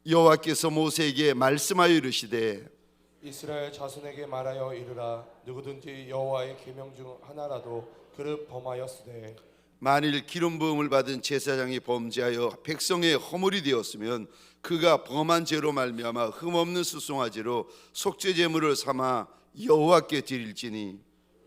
여호와께서 모세에게 말씀하여 이르시되 이스라엘 자손에게 말하여 이르라. 누구든지 여호와의 계명 중 하나라도 그를 범하였으되 만일 기름 부음을 받은 제사장이 범죄하여 백성의 허물이 되었으면 그가 범한 죄로 말미암아 흠없는 수송아지로 속죄 제물을 삼아 여호와께 드릴지니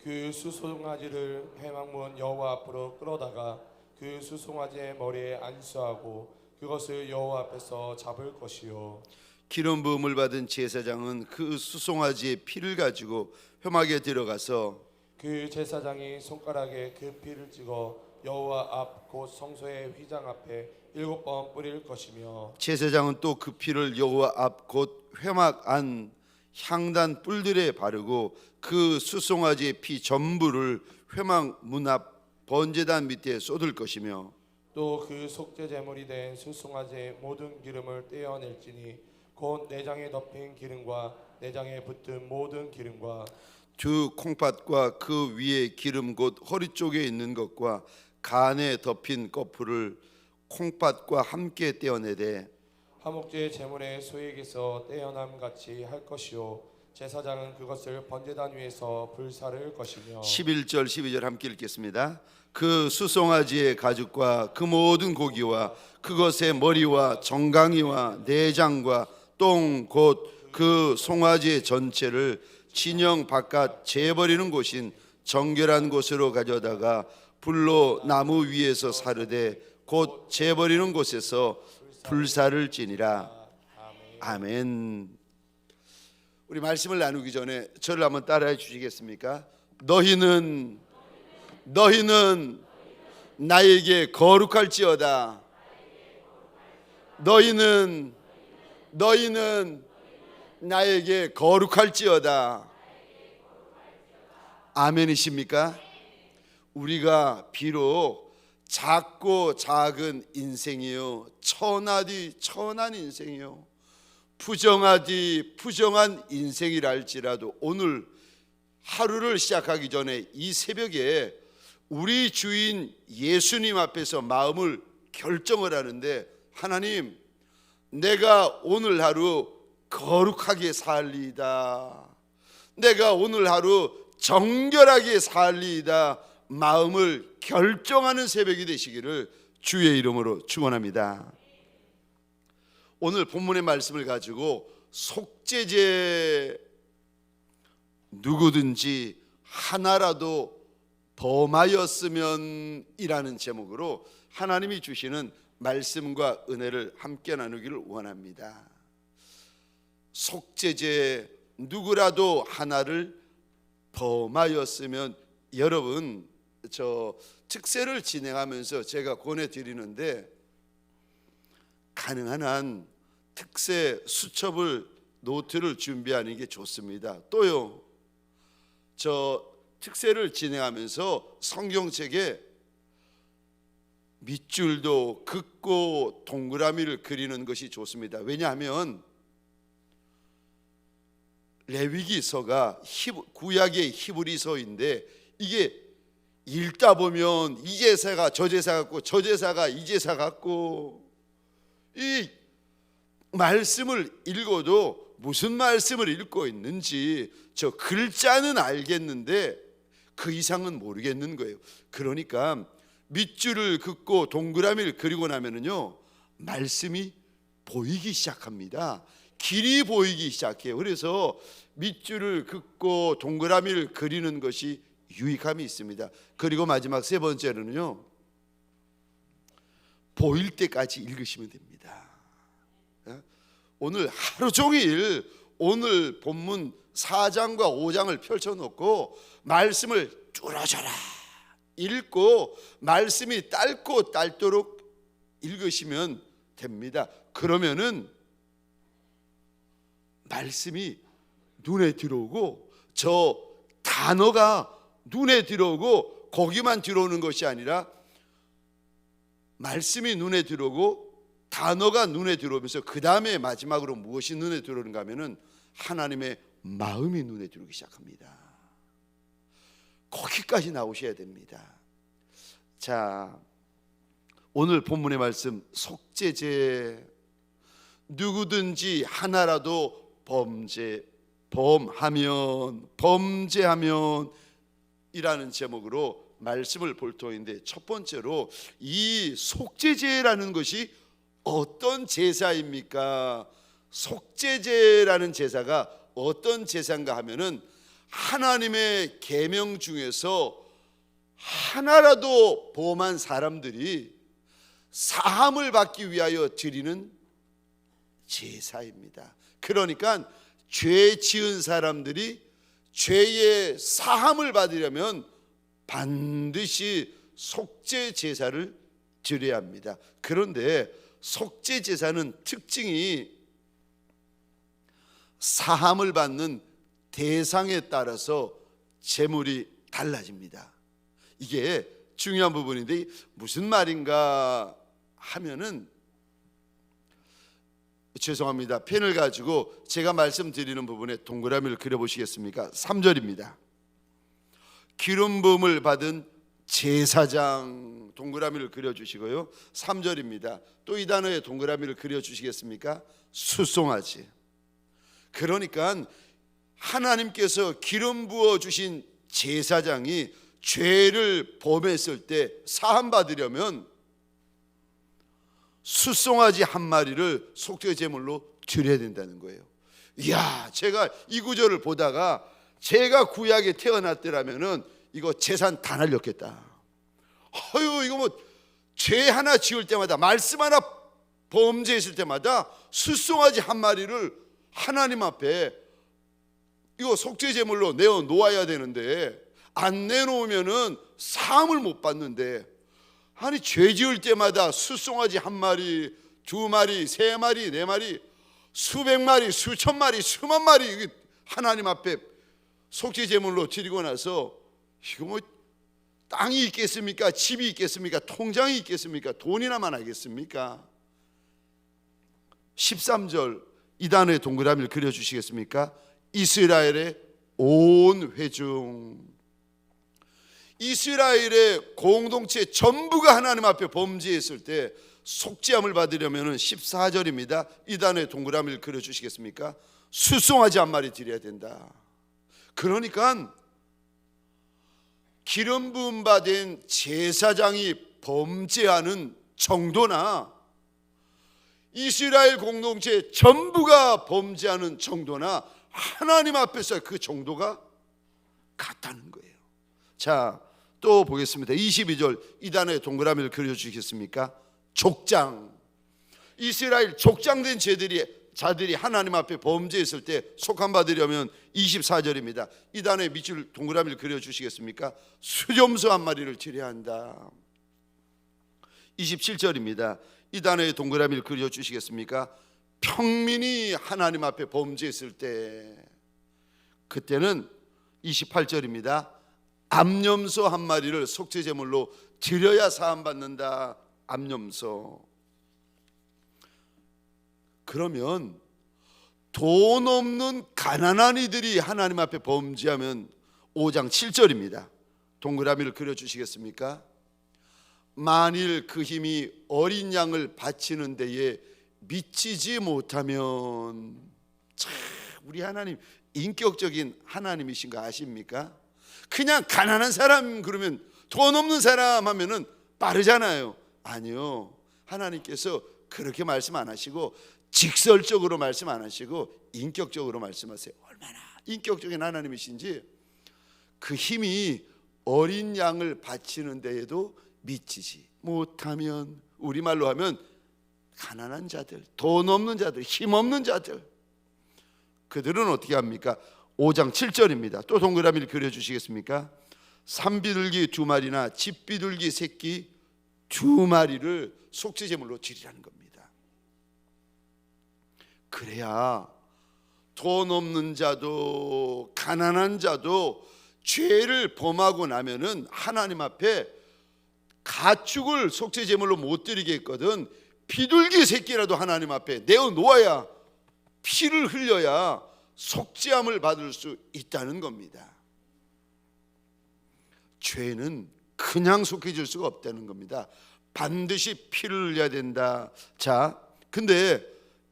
그 수송아지를 회막문 여호와 앞으로 끌어다가 그 수송아지의 머리에 안수하고 그것을 여호와 앞에서 잡을 것이요 기름 부음을 받은 제사장은 그 수송아지의 피를 가지고 회막에 들어가서 그 제사장이 손가락에 그 피를 찍어 여호와 앞 곧 성소의 휘장 앞에 7번 뿌릴 것이며 제사장은 또 그 피를 여호와 앞 곧 회막 안 향단 뿔들에 바르고 그 수송아지의 피 전부를 회막 문 앞 번제단 밑에 쏟을 것이며 또 그 속죄 제물이 된 수송아지의 모든 기름을 떼어낼지니 곧 내장에 덮인 기름과 내장에 붙은 모든 기름과 두 콩팥과 그 위에 기름 곧 허리 쪽에 있는 것과 간에 덮인 거풀을 콩팥과 함께 떼어내되 화목제 제물의 소액에서 떼어남 같이 할 것이요 제사장은 그것을 번제단 위에서 불사를 것이며 11절 12절 함께 읽겠습니다. 그 수송아지의 가죽과 그 모든 고기와 그것의 머리와 정강이와 내장과 똥 곧 그 송아지의 전체를 진영 바깥 재버리는 곳인 정결한 곳으로 가져다가 불로 나무 위에서 사르되 곧 재버리는 곳에서 불사를 지니라. 아멘. 우리 말씀을 나누기 전에 저를 한번 따라해 주시겠습니까? 너희는 나에게 거룩할지어다. 너희는 나에게 거룩할지어다. 아멘이십니까? 우리가 비록 작고 작은 인생이요 천하디 천한 인생이요 부정하디 부정한 인생이라 할지라도 오늘 하루를 시작하기 전에 이 새벽에 우리 주인 예수님 앞에서 마음을 결정을 하는데 하나님 내가 오늘 하루 거룩하게 살리이다. 내가 오늘 하루 정결하게 살리이다. 마음을 결정하는 새벽이 되시기를 주의 이름으로 축원합니다. 오늘 본문의 말씀을 가지고 속죄제 누구든지 하나라도 범하였으면 이라는 제목으로 하나님이 주시는 말씀과 은혜를 함께 나누기를 원합니다. 속죄제 누구라도 하나를 범하였으면 여러분 저 특세를 진행하면서 제가 권해드리는데 가능한 한 특세 수첩을 노트를 준비하는 게 좋습니다. 또요 저 특세를 진행하면서 성경책에 밑줄도 긋고 동그라미를 그리는 것이 좋습니다. 왜냐하면 레위기서가 구약의 히브리서인데 이게 읽다 보면 이 제사가 저 제사 같고 저 제사가 이 제사 같고 이 말씀을 읽어도 무슨 말씀을 읽고 있는지 저 글자는 알겠는데 그 이상은 모르겠는 거예요. 그러니까 밑줄을 긋고 동그라미를 그리고 나면은요 말씀이 보이기 시작합니다. 길이 보이기 시작해요. 그래서 밑줄을 긋고 동그라미를 그리는 것이 유익함이 있습니다. 그리고 마지막 세 번째로는요 보일 때까지 읽으시면 됩니다. 오늘 하루 종일 오늘 본문 4장과 5장을 펼쳐놓고 말씀을 뚫어져라 읽고 말씀이 딸고 딸도록 읽으시면 됩니다. 그러면은 말씀이 눈에 들어오고 저 단어가 눈에 들어오고 거기만 들어오는 것이 아니라 말씀이 눈에 들어오고 단어가 눈에 들어오면서 그 다음에 마지막으로 무엇이 눈에 들어오는가 하면은 하나님의 마음이 눈에 들어오기 시작합니다. 거기까지 나오셔야 됩니다. 자, 오늘 본문의 말씀 속죄제 누구든지 하나라도 범죄하면 이라는 제목으로 말씀을 볼 터인데, 첫 번째로 이 속죄제라는 것이 어떤 제사입니까? 속죄제라는 제사가 어떤 제사인가 하면은 하나님의 계명 중에서 하나라도 범한 사람들이 사함을 받기 위하여 드리는 제사입니다. 그러니까 죄 지은 사람들이 죄의 사함을 받으려면 반드시 속죄 제사를 드려야 합니다. 그런데 속죄 제사는 특징이 사함을 받는 대상에 따라서 제물이 달라집니다. 이게 중요한 부분인데 무슨 말인가 하면은, 죄송합니다. 펜을 가지고 제가 말씀드리는 부분에 동그라미를 그려보시겠습니까? 3절입니다. 기름 부음을 받은 제사장, 동그라미를 그려주시고요. 3절입니다. 또 이 단어에 동그라미를 그려주시겠습니까? 수송아지. 그러니까 하나님께서 기름 부어주신 제사장이 죄를 범했을 때 사함 받으려면 숫송아지 한 마리를 속죄 제물로 드려야 된다는 거예요. 이야, 제가 이 구절을 보다가 제가 구약에 태어났더라면은 이거 재산 다 날렸겠다. 이거 뭐 죄 하나 지을 때마다, 말씀 하나 범죄했을 때마다 숫송아지 한 마리를 하나님 앞에 이거 속죄 제물로 내어 놓아야 되는데, 안 내놓으면은 사함을 못 받는데, 아니 죄 지을 때마다 숫송아지 한 마리, 두 마리, 세 마리, 네 마리, 수백 마리, 수천 마리, 수만 마리 하나님 앞에 속죄 제물로 드리고 나서 이거 뭐 땅이 있겠습니까? 집이 있겠습니까? 통장이 있겠습니까? 돈이나만 하겠습니까? 13절 이 단어에 동그라미를 그려주시겠습니까? 이스라엘의 온 회중, 이스라엘의 공동체 전부가 하나님 앞에 범죄했을 때 속죄함을 받으려면 14절입니다. 이 단어에 동그라미를 그려주시겠습니까? 숫송아지 한 마리 드려야 된다. 그러니까 기름 부음 받은 제사장이 범죄하는 정도나 이스라엘 공동체 전부가 범죄하는 정도나 하나님 앞에서 그 정도가 같다는 거예요. 자, 또 보겠습니다. 22절 이 단어에 동그라미를 그려주시겠습니까? 족장. 이스라엘 족장된 자들이 하나님 앞에 범죄했을 때 속함 받으려면 24절입니다. 이 단어에 밑줄 동그라미를 그려주시겠습니까? 수염소 한 마리를 드려야 한다. 27절입니다. 이 단어에 동그라미를 그려주시겠습니까? 평민이 하나님 앞에 범죄했을 때, 그때는 28절입니다. 암염소 한 마리를 속죄 제물로 드려야 사함 받는다. 암염소. 그러면 돈 없는 가난한 이들이 하나님 앞에 범죄하면 5장 7절입니다. 동그라미를 그려주시겠습니까? 만일 그 힘이 어린 양을 바치는 데에 미치지 못하면, 참 우리 하나님 인격적인 하나님이신가 아십니까? 그냥 가난한 사람 그러면, 돈 없는 사람 하면은 빠르잖아요. 아니요, 하나님께서 그렇게 말씀 안 하시고 직설적으로 말씀 안 하시고 인격적으로 말씀하세요. 얼마나 인격적인 하나님이신지. 그 힘이 어린 양을 바치는 데에도 미치지 못하면, 우리말로 하면 가난한 자들, 돈 없는 자들, 힘 없는 자들, 그들은 어떻게 합니까? 5장 7절입니다. 또 동그라미를 그려주시겠습니까? 산비둘기 두 마리나 집비둘기 새끼 두 마리를 속죄제물로 드리라는 겁니다. 그래야 돈 없는 자도 가난한 자도 죄를 범하고 나면은 하나님 앞에 가축을 속죄제물로 못 드리겠거든 비둘기 새끼라도 하나님 앞에 내어 놓아야, 피를 흘려야 속죄함을 받을 수 있다는 겁니다. 죄는 그냥 속해질 수가 없다는 겁니다. 반드시 피를 흘려야 된다. 자, 근데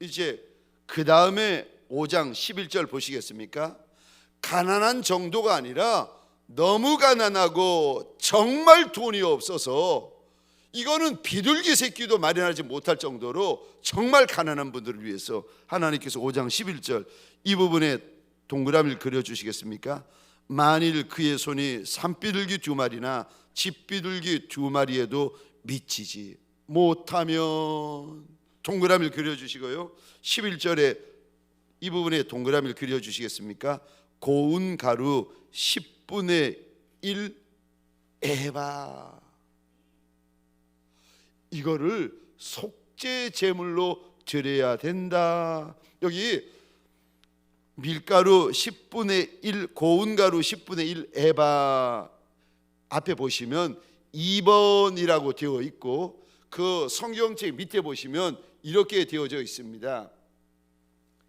이제 그 다음에 5장 11절 보시겠습니까? 가난한 정도가 아니라 너무 가난하고 정말 돈이 없어서 이거는 비둘기 새끼도 마련하지 못할 정도로 정말 가난한 분들을 위해서 하나님께서 5장 11절 이 부분에 동그라미를 그려주시겠습니까? 만일 그의 손이 산비둘기 2마리나 집비둘기 2마리에도 미치지 못하면, 동그라미를 그려주시고요, 11절에 이 부분에 동그라미를 그려주시겠습니까? 고운 가루 10분의 1 에바, 이거를 속죄 제물로 드려야 된다. 여기 밀가루 10분의 1, 고운 가루 10분의 1 에바 앞에 보시면 2번이라고 되어 있고, 그 성경책 밑에 보시면 이렇게 되어져 있습니다.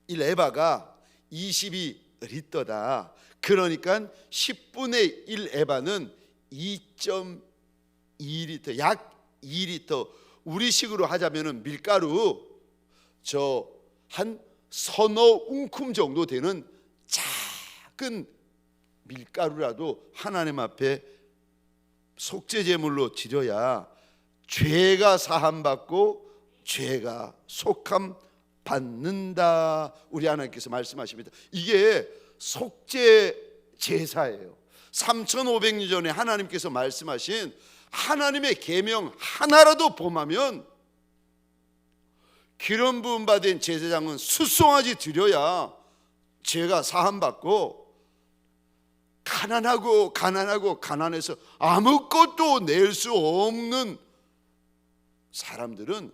1 에바가 22리터다. 그러니까 10분의 1 에바는 2.2리터, 약 2리터. 우리식으로 하자면은 밀가루 한 서너 웅큼 정도 되는 작은 밀가루라도 하나님 앞에 속죄 제물로 드려야 죄가 사함받고 죄가 속함 받는다. 우리 하나님께서 말씀하십니다. 이게 속죄 제사예요. 3500년 전에 하나님께서 말씀하신 하나님의 계명 하나라도 범하면 기름 부음 받은 제사장은 숫송아지 드려야 죄가 사함받고, 가난해서 아무것도 낼 수 없는 사람들은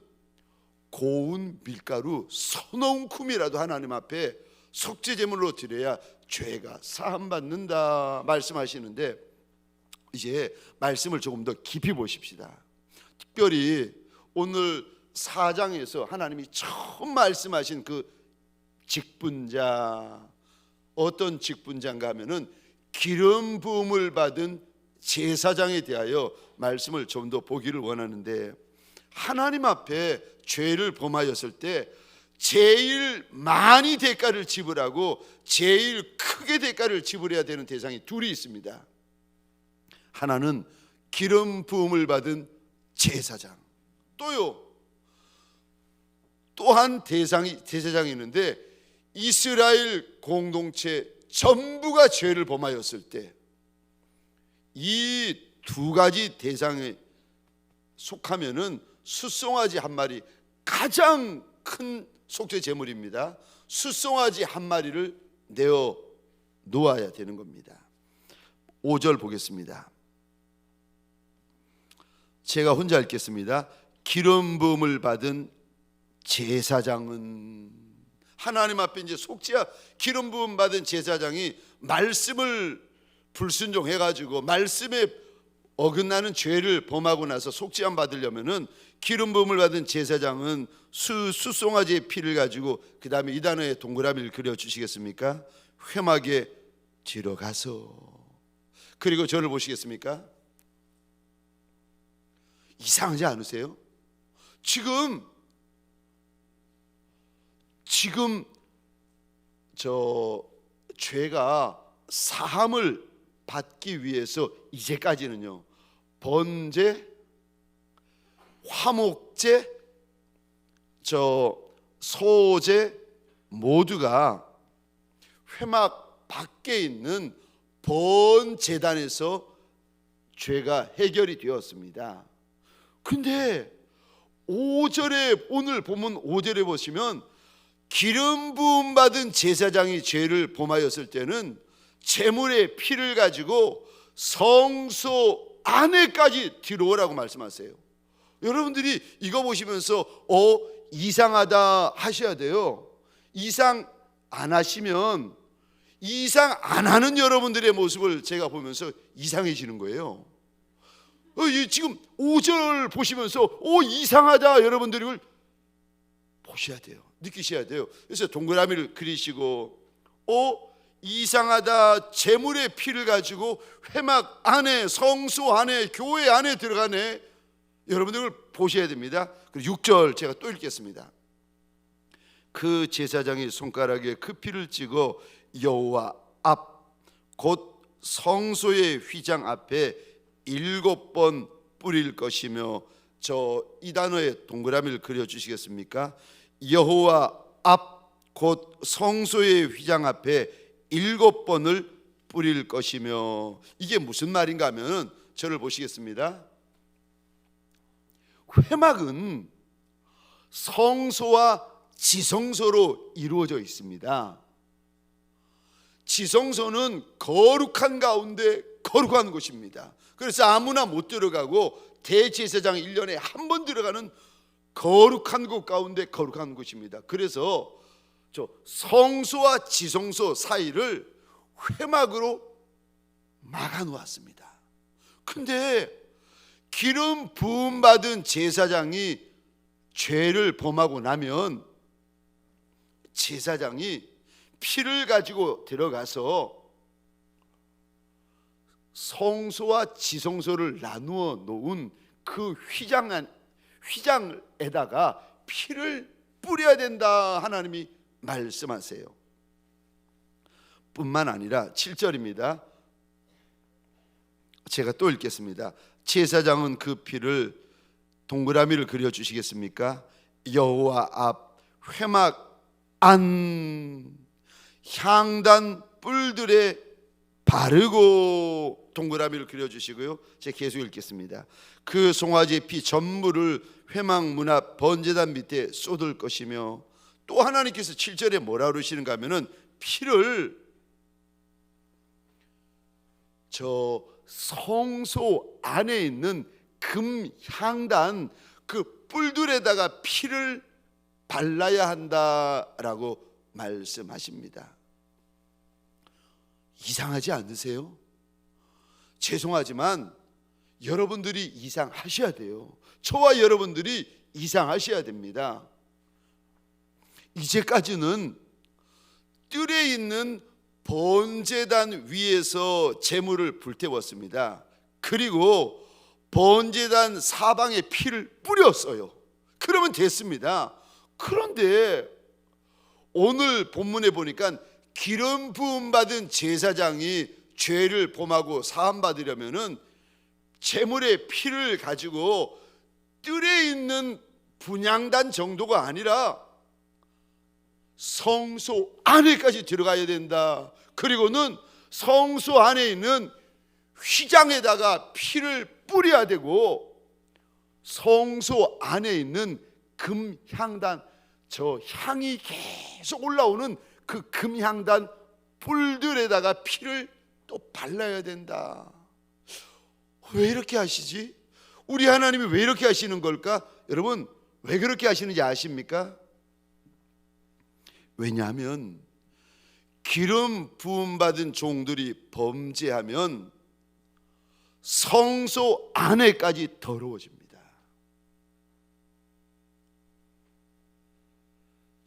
고운 밀가루 서너 웅큼이라도 하나님 앞에 속죄 제물로 드려야 죄가 사함받는다 말씀하시는데, 이제 말씀을 조금 더 깊이 보십시다. 특별히 오늘 4장에서 하나님이 처음 말씀하신 그 직분자, 어떤 직분자인가 하면은 기름 부음을 받은 제사장에 대하여 말씀을 좀 더 보기를 원하는데, 하나님 앞에 죄를 범하였을 때 제일 많이 대가를 지불하고 제일 크게 대가를 지불해야 되는 대상이 둘이 있습니다. 하나는 기름 부음을 받은 제사장, 또한 제사장이 있는데, 이스라엘 공동체 전부가 죄를 범하였을 때 이 두 가지 대상에 속하면은 숫송아지 한 마리, 가장 큰 속죄 제물입니다. 숫송아지 한 마리를 내어 놓아야 되는 겁니다. 5절 보겠습니다. 제가 혼자 읽겠습니다. 기름 부음을 받은 제사장은, 하나님 앞에 이제 속죄야, 기름 부음 받은 제사장이 말씀을 불순종해 가지고 말씀에 어긋나는 죄를 범하고 나서 속죄함 받으려면은 기름 부음을 받은 제사장은 숫송아지의 피를 가지고, 그 다음에 이 단어에 동그라미를 그려 주시겠습니까? 회막에 들어가서, 그리고 저를 보시겠습니까? 이상하지 않으세요? 지금 죄가 사함을 받기 위해서 이제까지는요, 번제, 화목제, 소제 모두가 회막 밖에 있는 번제단에서 죄가 해결이 되었습니다. 근데 5절에, 오늘 본문 5절에 보시면 기름 부음 받은 제사장이 죄를 범하였을 때는 제물의 피를 가지고 성소 안에까지 들어오라고 말씀하세요. 여러분들이 이거 보시면서 이상하다 하셔야 돼요. 이상 안 하시면, 이상 안 하는 여러분들의 모습을 제가 보면서 이상해지는 거예요. 지금 5절 보시면서 이상하다 여러분들이 이걸 보셔야 돼요. 느끼셔야 돼요. 그래서 동그라미를 그리시고, 이상하다, 제물의 피를 가지고 회막 안에, 성소 안에, 교회 안에 들어가네, 여러분들 보셔야 됩니다. 그리고 6절 제가 또 읽겠습니다. 그 제사장이 손가락에 그 피를 찍어 여호와 앞 곧 성소의 휘장 앞에 7번 뿌릴 것이며, 저 이 단어에 동그라미를 그려 주시겠습니까? 여호와 앞 곧 성소의 휘장 앞에 7번을 뿌릴 것이며, 이게 무슨 말인가 하면 저를 보시겠습니다. 회막은 성소와 지성소로 이루어져 있습니다. 지성소는 거룩한 가운데 거룩한 곳입니다. 그래서 아무나 못 들어가고 대제사장이 1년에 한 번 들어가는 거룩한 곳 가운데 거룩한 곳입니다. 그래서 저 성소와 지성소 사이를 회막으로 막아 놓았습니다. 근데 기름 부음 받은 제사장이 죄를 범하고 나면 제사장이 피를 가지고 들어가서 성소와 지성소를 나누어 놓은 그 휘장에다가 피를 뿌려야 된다, 하나님이 말씀하세요. 뿐만 아니라 7절입니다. 제가 또 읽겠습니다. 제사장은 그 피를, 동그라미를 그려 주시겠습니까? 여호와 앞 회막 안 향단 뿔들에 바르고, 동그라미를 그려 주시고요. 제가 계속 읽겠습니다. 그 송아지의 피 전부를 회막 문 앞 번제단 밑에 쏟을 것이며, 또 하나님께서 7절에 뭐라 그러시는가 하면은 피를 저 성소 안에 있는 금 향단 그 뿔들에다가 피를 발라야 한다라고 말씀하십니다. 이상하지 않으세요? 죄송하지만 여러분들이 이상하셔야 돼요. 저와 여러분들이 이상하셔야 됩니다. 이제까지는 뜰에 있는 번제단 위에서 제물을 불태웠습니다. 그리고 번제단 사방에 피를 뿌렸어요. 그러면 됐습니다. 그런데 오늘 본문에 보니까 기름 부음 받은 제사장이 죄를 범하고 사함 받으려면은 제물의 피를 가지고 뜰에 있는 분향단 정도가 아니라 성소 안에까지 들어가야 된다. 그리고는 성소 안에 있는 휘장에다가 피를 뿌려야 되고, 성소 안에 있는 금향단, 저 향이 계속 올라오는 그 금향단 뿔들에다가 피를 또 발라야 된다. 왜 이렇게 하시지? 우리 하나님이 왜 이렇게 하시는 걸까? 여러분, 왜 그렇게 하시는지 아십니까? 왜냐하면 기름 부음 받은 종들이 범죄하면 성소 안에까지 더러워집니다.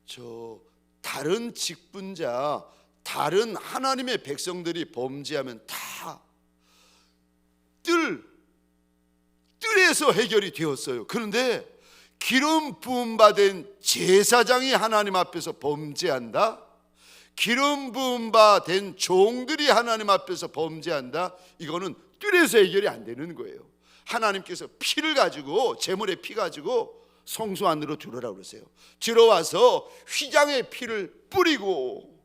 저 다른 직분자, 다른 하나님의 백성들이 범죄하면 다 뜰에서 해결이 되었어요. 그런데 기름 부음 받은 제사장이 하나님 앞에서 범죄한다, 기름 부음 받은 종들이 하나님 앞에서 범죄한다, 이거는 뜰에서 해결이 안 되는 거예요. 하나님께서 피를 가지고, 제물의 피 가지고 성소 안으로 들어오라고 그러세요. 들어와서 휘장의 피를 뿌리고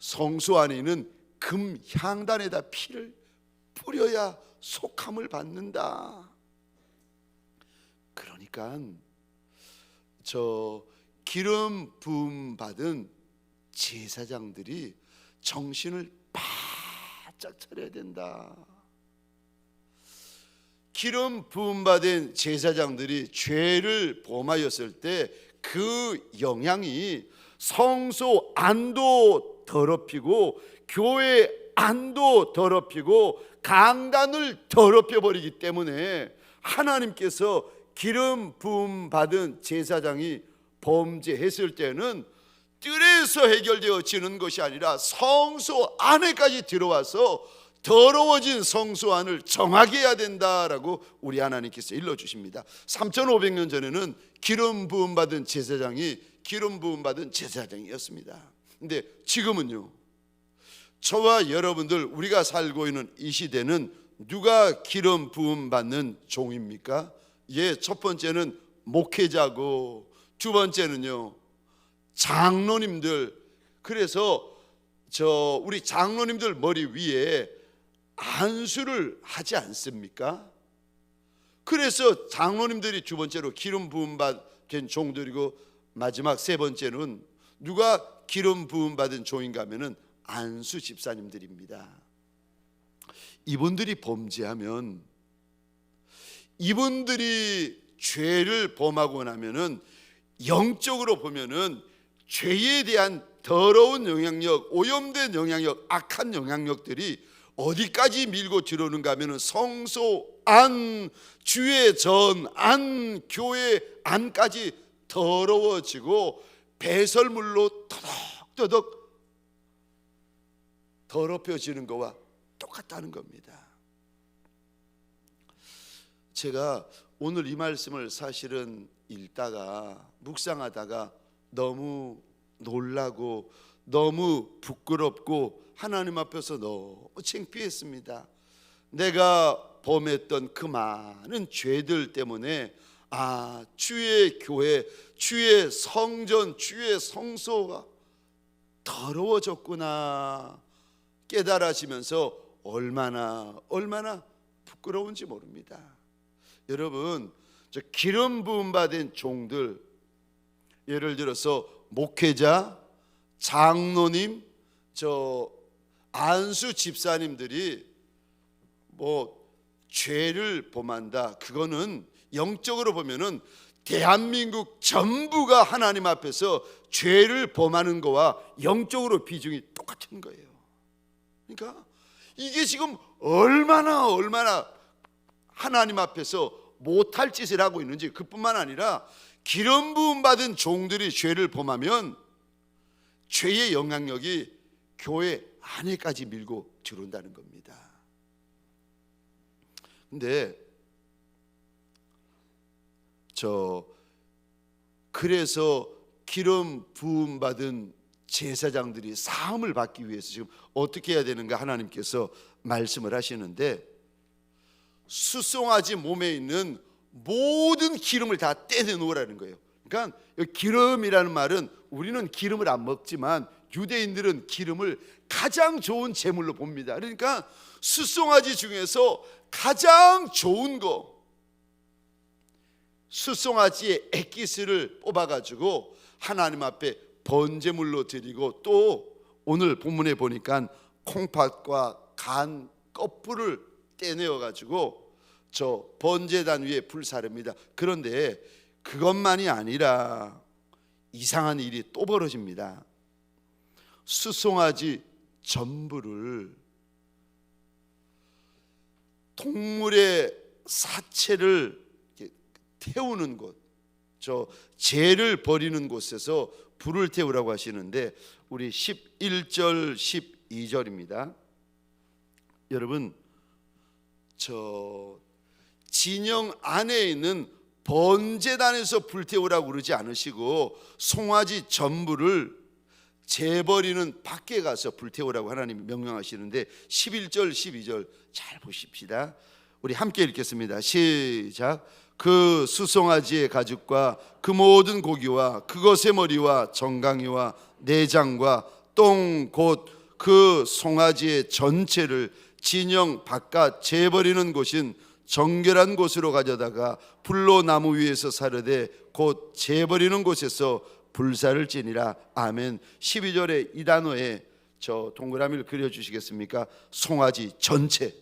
성소 안에 있는 금향단에다 피를 뿌려야 속함을 받는다. 그러니까 저 기름 부음 받은 제사장들이 정신을 바짝 차려야 된다. 기름 부음 받은 제사장들이 죄를 범하였을 때 그 영향이 성소 안도 더럽히고 교회 안도 더럽히고 강단을 더럽혀 버리기 때문에 하나님께서 기름 부음 받은 제사장이 범죄했을 때는 뜰에서 해결되어지는 것이 아니라 성소 안에까지 들어와서 더러워진 성소 안을 정하게 해야 된다라고 우리 하나님께서 일러주십니다. 3500년 전에는 기름 부음 받은 제사장이 기름 부음 받은 제사장이었습니다. 근데 지금은요, 저와 여러분들 우리가 살고 있는 이 시대는 누가 기름 부음 받는 종입니까? 첫 번째는 목회자고, 두 번째는요 장로님들. 그래서 우리 장로님들 머리 위에 안수를 하지 않습니까? 그래서 장로님들이 두 번째로 기름 부음 받은 종들이고, 마지막 세 번째는 누가 기름 부음 받은 종인가 하면은 안수 집사님들입니다. 이분들이 범죄하면, 이분들이 죄를 범하고 나면은 영적으로 보면은 죄에 대한 더러운 영향력, 오염된 영향력, 악한 영향력들이 어디까지 밀고 들어오는가 하면은 성소 안, 주의 전 안, 교회 안까지 더러워지고 배설물로 터덕터덕 더럽혀지는 것과 똑같다는 겁니다. 제가 오늘 이 말씀을 사실은 읽다가 묵상하다가 너무 놀라고 너무 부끄럽고 하나님 앞에서 너무 창피했습니다. 내가 범했던 그 많은 죄들 때문에 주의 교회, 주의 성전, 주의 성소가 더러워졌구나 깨달아지면서 얼마나 부끄러운지 모릅니다. 여러분, 저 기름 부음 받은 종들, 예를 들어서 목회자, 장로님, 저 안수 집사님들이 죄를 범한다, 그거는 영적으로 보면은 대한민국 전부가 하나님 앞에서 죄를 범하는 거와 영적으로 비중이 똑같은 거예요. 그러니까 이게 지금 얼마나 하나님 앞에서 못할 짓을 하고 있는지, 그뿐만 아니라 기름 부음 받은 종들이 죄를 범하면 죄의 영향력이 교회 안에까지 밀고 들어온다는 겁니다. 근데 그래서 기름 부음 받은 제사장들이 사함을 받기 위해서 지금 어떻게 해야 되는가 하나님께서 말씀을 하시는데, 수송아지 몸에 있는 모든 기름을 다 떼내놓으라는 거예요. 그러니까 기름이라는 말은, 우리는 기름을 안 먹지만 유대인들은 기름을 가장 좋은 제물로 봅니다. 그러니까 수송아지 중에서 가장 좋은 거, 수송아지의 액기스를 뽑아가지고 하나님 앞에 번제물로 드리고, 또 오늘 본문에 보니까 콩팥과 간 껍질을 떼내어가지고 저 번제단 위에 불사릅니다. 그런데 그것만이 아니라 이상한 일이 또 벌어집니다. 수송아지 전부를, 동물의 사체를 태우는 곳, 저 죄를 버리는 곳에서 불을 태우라고 하시는데, 우리 11절 12절입니다. 여러분, 저 진영 안에 있는 번제단에서 불태우라고 그러지 않으시고, 송아지 전부를 재버리는 밖에 가서 불태우라고 하나님이 명령하시는데, 11절 12절 잘 보십시다. 우리 함께 읽겠습니다. 시작. 그 수송아지의 가죽과 그 모든 고기와 그것의 머리와 정강이와 내장과 똥 곧 그 송아지의 전체를 진영 바깥 재버리는 곳인 정결한 곳으로 가져다가 불로 나무 위에서 사르되 곧 재버리는 곳에서 불사를 지니라. 아멘. 12절에 이 단어에 저 동그라미를 그려주시겠습니까? 송아지 전체.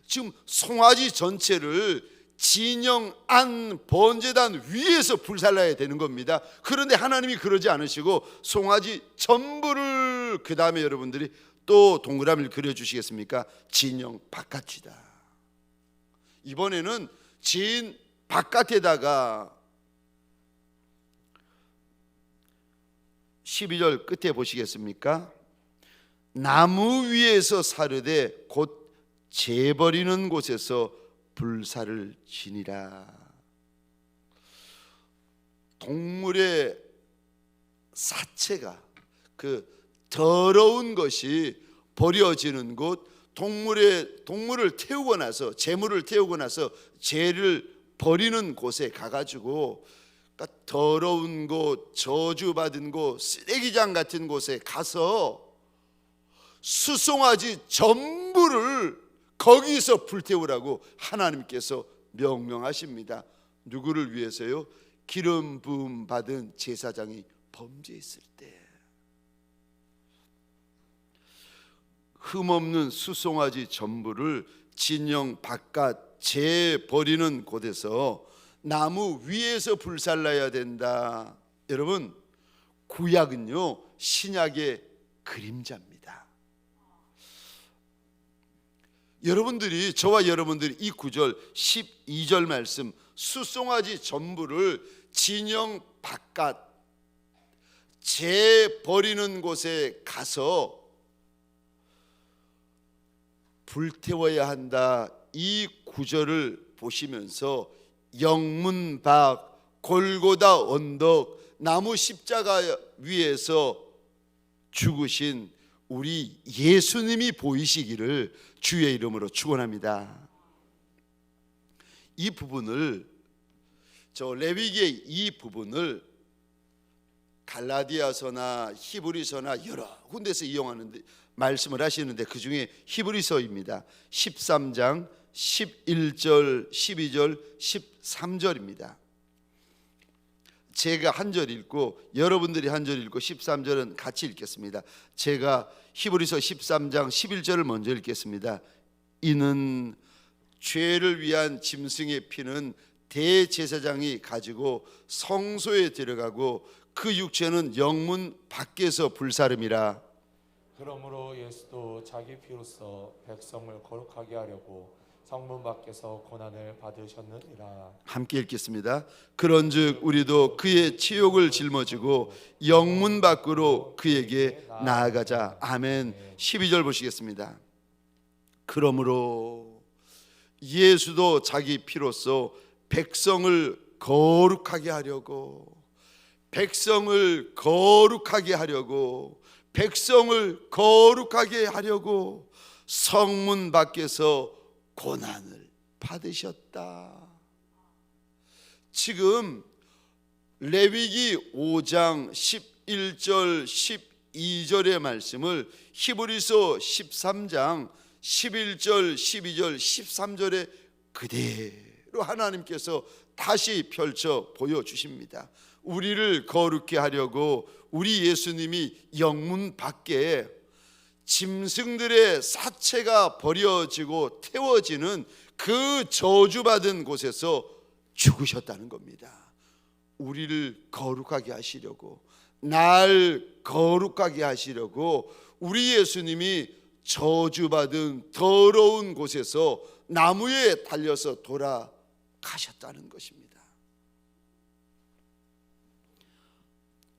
지금 송아지 전체를 진영 안 번제단 위에서 불살라야 되는 겁니다. 그런데 하나님이 그러지 않으시고 송아지 전부를, 그 다음에 여러분들이 또 동그라미를 그려주시겠습니까? 진영 바깥이다. 이번에는 진 바깥에다가 12절 끝에 보시겠습니까? 나무 위에서 사르되 곧 재버리는 곳에서 불사를 지니라. 동물의 사체가, 그 더러운 것이 버려지는 곳, 동물을 태우고 나서, 재물을 태우고 나서 죄를 버리는 곳에 가가지고, 그러니까 더러운 곳, 저주받은 곳, 쓰레기장 같은 곳에 가서 수송아지 전부를 거기서 불태우라고 하나님께서 명령하십니다. 누구를 위해서요? 기름 부음 받은 제사장이 범죄했을 때. 흠없는 수송아지 전부를 진영 바깥 재 버리는 곳에서 나무 위에서 불살라야 된다. 여러분, 구약은요 신약의 그림자입니다. 여러분들이, 저와 여러분들이 이 9절 12절 말씀, 수송아지 전부를 진영 바깥 재 버리는 곳에 가서 불태워야 한다, 이 구절을 보시면서 영문 밖 골고다 언덕 나무 십자가 위에서 죽으신 우리 예수님이 보이시기를 주의 이름으로 축원합니다. 이 부분을, 저 레위기의 이 부분을 갈라디아서나 히브리서나 여러 군데서 이용하는데, 말씀을 하시는데 그 중에 히브리서입니다. 13장 11절, 12절, 13절입니다. 제가 한 절 읽고 여러분들이 한 절 읽고 13절은 같이 읽겠습니다. 제가 히브리서 13장 11절을 먼저 읽겠습니다. 이는 죄를 위한 짐승의 피는 대제사장이 가지고 성소에 들어가고 그 육체는 영문 밖에서 불사름이라. 그러므로 예수도 자기 피로써 백성을 거룩하게 하려고 성문 밖에서 고난을 받으셨느니라. 함께 읽겠습니다. 그런즉 우리도 그의 치욕을 짊어지고 영문 밖으로 그에게 나아가자. 아멘. 12절 보시겠습니다. 그러므로 예수도 자기 피로써 백성을 거룩하게 하려고, 백성을 거룩하게 하려고, 백성을 거룩하게 하려고 성문 밖에서 고난을 받으셨다. 지금 레위기 5장 11절 12절의 말씀을 히브리서 13장 11절 12절 13절에 그대로 하나님께서 다시 펼쳐 보여주십니다. 우리를 거룩히 하려고 우리 예수님이 영문 밖에 짐승들의 사체가 버려지고 태워지는 그 저주받은 곳에서 죽으셨다는 겁니다. 우리를 거룩하게 하시려고, 날 거룩하게 하시려고 우리 예수님이 저주받은 더러운 곳에서 나무에 달려서 돌아가셨다는 것입니다.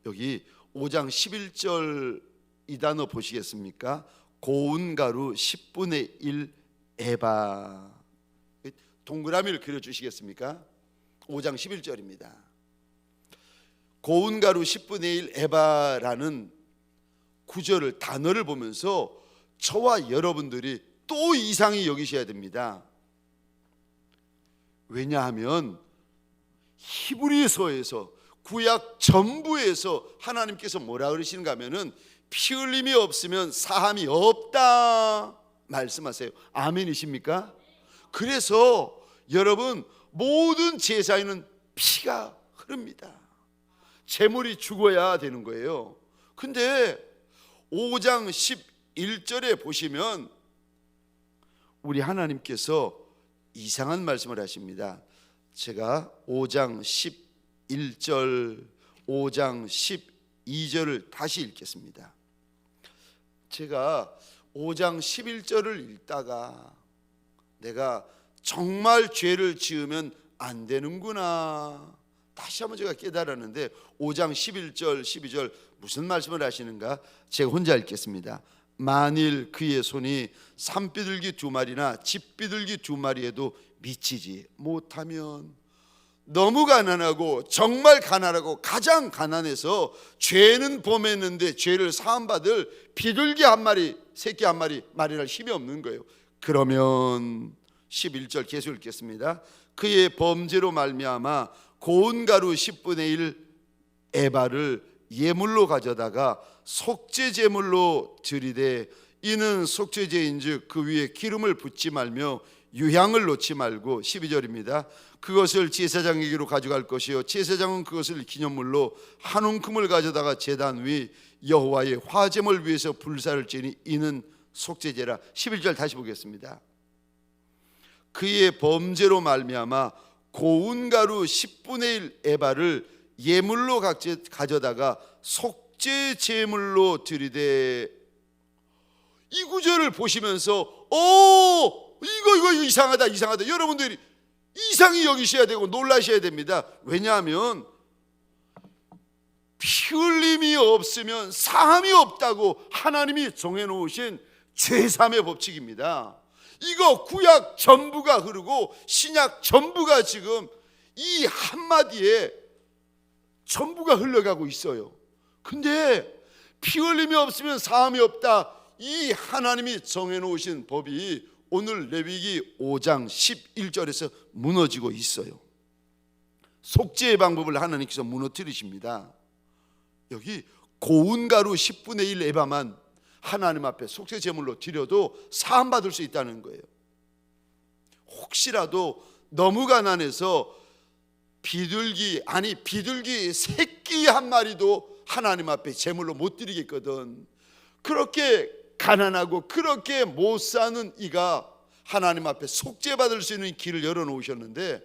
여기 5장 11절 이 단어 보시겠습니까? 고운 가루 10분의 1 에바. 동그라미를 그려주시겠습니까? 5장 11절입니다. 고운 가루 10분의 1 에바라는 구절을, 단어를 보면서 저와 여러분들이 또 이상히 여기셔야 됩니다. 왜냐하면 히브리서에서, 구약 전부에서 하나님께서 뭐라 그러시는가 하면은 피 흘림이 없으면 사함이 없다 말씀하세요. 아멘이십니까? 그래서 여러분, 모든 제사에는 피가 흐릅니다. 제물이 죽어야 되는 거예요. 근데 5장 11절에 보시면 우리 하나님께서 이상한 말씀을 하십니다. 제가 5장 11절, 5장 12절을 다시 읽겠습니다. 제가 5장 11절을 읽다가 내가 정말 죄를 지으면 안 되는구나, 다시 한번 제가 깨달았는데 5장 11절 12절 무슨 말씀을 하시는가? 제가 혼자 읽겠습니다. 만일 그의 손이 산비둘기 2마리나 집비둘기 2마리에도 미치지 못하면 너무 가난하고 정말 가난하고 가장 가난해서 죄는 범했는데 죄를 사함받을 비둘기 한 마리, 새끼 한 마리 마련할 힘이 없는 거예요. 그러면 11절 계속 읽겠습니다. 그의 범죄로 말미암아 고운 가루 10분의 1 에바를 예물로 가져다가 속죄 제물로 드리되 이는 속죄제인즉 그 위에 기름을 붓지 말며 유향을 놓지 말고 12절입니다. 그것을 제사장에게로 가져갈 것이요 제사장은 그것을 기념물로 한 움큼을 가져다가 제단 위 여호와의 화제물 위에서 불사를 지니 이는 속죄제라. 11절 다시 보겠습니다. 그의 범죄로 말미암아 고운 가루 10분의 1 에바를 예물로 가져다가 속죄 제물로 드리되, 이 구절을 보시면서 이거 이상하다. 여러분들이 이상히 여기셔야 되고 놀라셔야 됩니다. 왜냐하면 피 흘림이 없으면 사함이 없다고 하나님이 정해놓으신 죄사함의 법칙입니다. 이거 구약 전부가 흐르고 신약 전부가 지금 이 한마디에 전부가 흘러가고 있어요. 근데 피 흘림이 없으면 사함이 없다, 이 하나님이 정해놓으신 법이 오늘 레위기 5장 11절에서 무너지고 있어요. 속죄의 방법을 하나님께서 무너뜨리십니다. 여기 고운 가루 10분의 1 에바만 하나님 앞에 속죄 제물로 드려도 사함 받을 수 있다는 거예요. 혹시라도 너무 가난해서 비둘기 새끼 한 마리도 하나님 앞에 제물로 못 드리겠거든. 그렇게 가난하고 그렇게 못 사는 이가 하나님 앞에 속죄 받을 수 있는 길을 열어놓으셨는데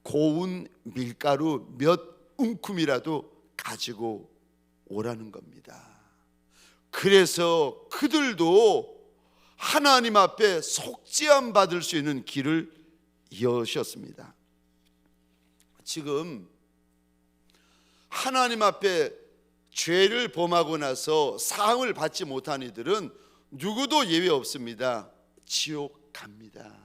고운 밀가루 몇 움큼이라도 가지고 오라는 겁니다. 그래서 그들도 하나님 앞에 속죄함 받을 수 있는 길을 여셨습니다. 지금 하나님 앞에 죄를 범하고 나서 사함을 받지 못한 이들은 누구도 예외 없습니다. 지옥 갑니다.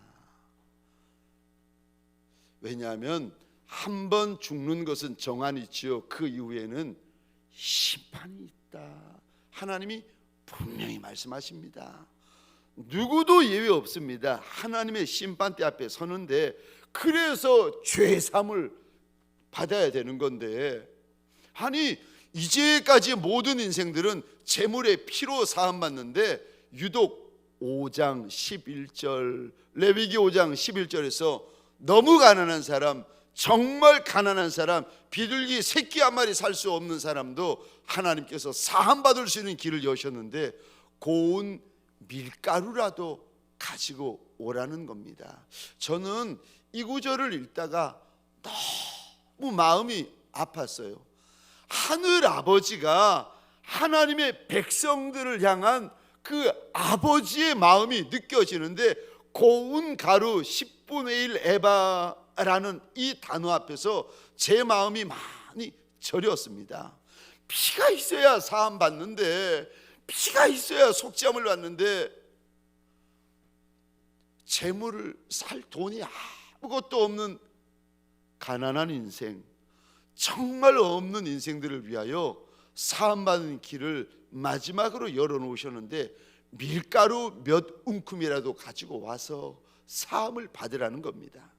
왜냐하면 한 번 죽는 것은 정한이지요. 그 이후에는 심판이 있다. 하나님이 분명히 말씀하십니다. 누구도 예외 없습니다. 하나님의 심판대 앞에 서는데, 그래서 죄사함을 받아야 되는 건데, 아니 이제까지 모든 인생들은 제물의 피로 사함 받는데 유독 5장 11절 레위기 5장 11절에서 너무 가난한 사람, 정말 가난한 사람, 비둘기 새끼 한 마리 살 수 없는 사람도 하나님께서 사함 받을 수 있는 길을 여셨는데 고운 밀가루라도 가지고 오라는 겁니다. 저는 이 구절을 읽다가 너무 마음이 아팠어요. 하늘 아버지가 하나님의 백성들을 향한 그 아버지의 마음이 느껴지는데 고운 가루 10분의 1 에바라는 이 단어 앞에서 제 마음이 많이 저렸습니다. 피가 있어야 사함 받는데, 피가 있어야 속죄함을 받는데 재물을 살 돈이 아무것도 없는 가난한 인생, 정말 없는 인생들을 위하여 사함받는 길을 마지막으로 열어놓으셨는데 밀가루 몇 움큼이라도 가지고 와서 사함을 받으라는 겁니다.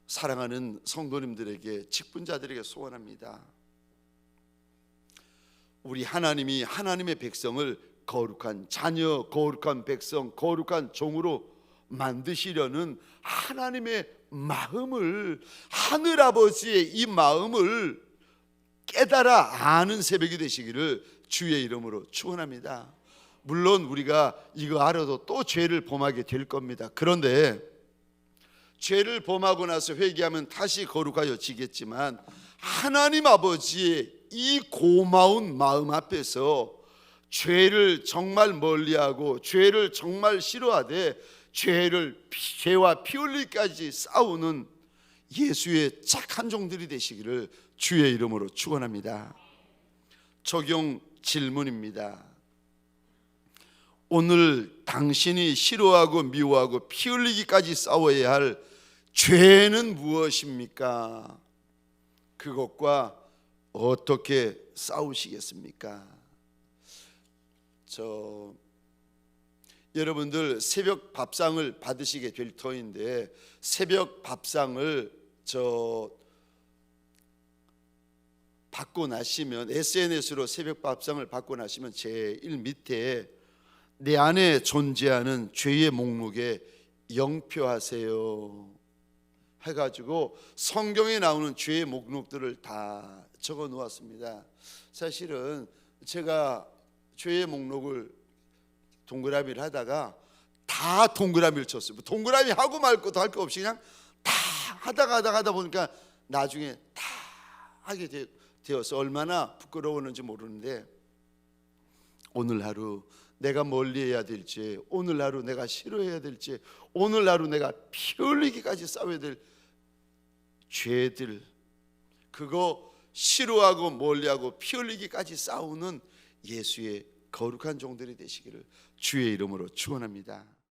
사랑하는 성도님들에게, 직분자들에게 소원합니다. 우리 하나님이 하나님의 백성을 거룩한 자녀, 거룩한 백성, 거룩한 종으로 만드시려는 하나님의 마음을, 하늘아버지의 이 마음을 깨달아 아는 새벽이 되시기를 주의 이름으로 축원합니다. 물론 우리가 이거 알아도 또 죄를 범하게 될 겁니다. 그런데 죄를 범하고 나서 회개하면 다시 거룩하여지겠지만 하나님 아버지의 이 고마운 마음 앞에서 죄를 정말 멀리하고 죄를 정말 싫어하되 죄와 피 흘리기까지 싸우는 예수의 착한 종들이 되시기를 주의 이름으로 축원합니다. 적용 질문입니다. 오늘 당신이 싫어하고 미워하고 피 흘리기까지 싸워야 할 죄는 무엇입니까? 그것과 어떻게 싸우시겠습니까? 여러분들 새벽 밥상을 받으시게 될 터인데, 새벽 밥상을 받고 나시면, SNS로 새벽 밥상을 받고 나시면 제일 밑에 내 안에 존재하는 죄의 목록에 영표하세요 해가지고 성경에 나오는 죄의 목록들을 다 적어 놓았습니다. 사실은 제가 죄의 목록을 동그라미를 하다가 다 동그라미를 쳤어요. 동그라미 하고 말 것도 할 거 없이 그냥 다 하다 보니까 나중에 다 하게 되어서 얼마나 부끄러웠는지 모르는데, 오늘 하루 내가 멀리해야 될지, 오늘 하루 내가 싫어해야 될지, 오늘 하루 내가 피 흘리기까지 싸워야 될 죄들, 그거 싫어하고 멀리하고 피 흘리기까지 싸우는 예수의 거룩한 종들이 되시기를 주의 이름으로 축원합니다.